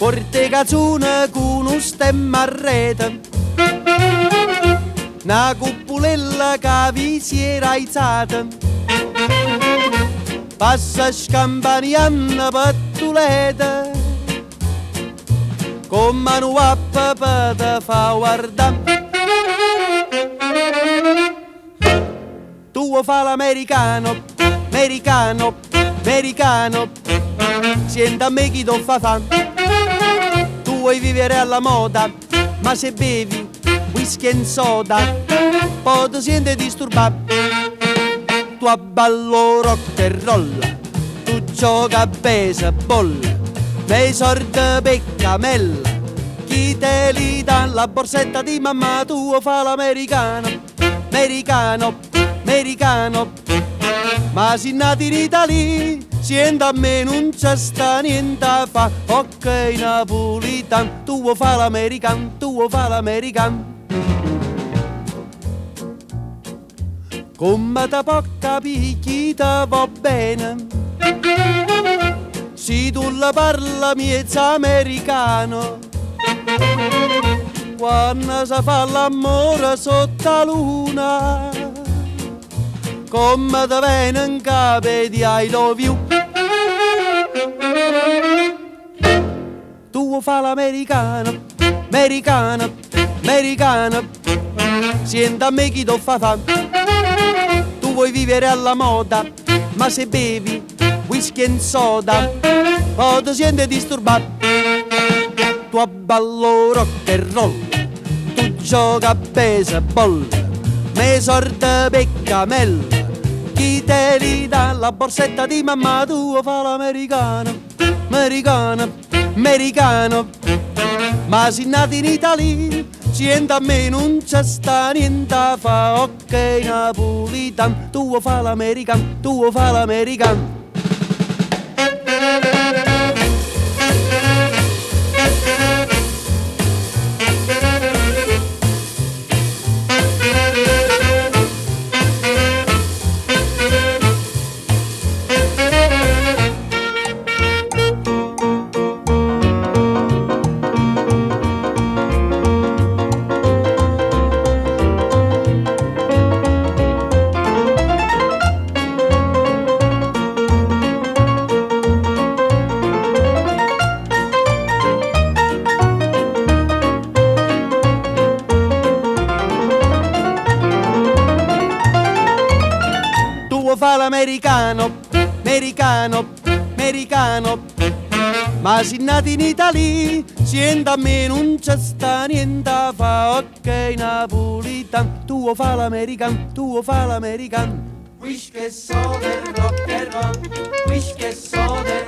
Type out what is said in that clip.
forte canzone con un stemma a rete, una cupolella che vi si era alzata, passa scampaniando pattulete, con mano a papà te fa guardare. Tu fa l'americano, americano, americano, senta a me chi ti fa. Tu vuoi vivere alla moda, ma se bevi whisky e soda, poi ti senti disturbato. Tu abballo rock and roll, tu gioca a baseball, nei sordi peccamella, chi te li dà la borsetta di mamma, tu fa l'americano, americano, americano, ma si nati in Italia, sienta a me non c'è sta niente a fa, ok napolitan, tu fa l'americano, tu fa l'americano. Come te può capire chi te va bene, se tu la parla miezza americano, quando si fa l'amore sotto la luna, come te viene in capo di I love you. Tu fa l'americano, americano, americano, senta a me chi ti fa. Tu vuoi vivere alla moda, ma se bevi whisky e soda, poi ti senti disturbato. Tu abballo rock and roll, tu gioca a baseball, me sorte peccamella, chi te li dà la borsetta di mamma, tu fa l'americano, americano, americano, ma si nati in Italia, sienta a me non c'è sta niente a fa, ok napolitan, tu fa l'americano, tu fa l'americano. Fa l'americano, americano, americano, ma si nati in Italia, sienta a me non c'è sta niente a fa, ok napolitan, tu fa l'americano, tu fa l'americano. Wish che so del rock and roll, wish che so del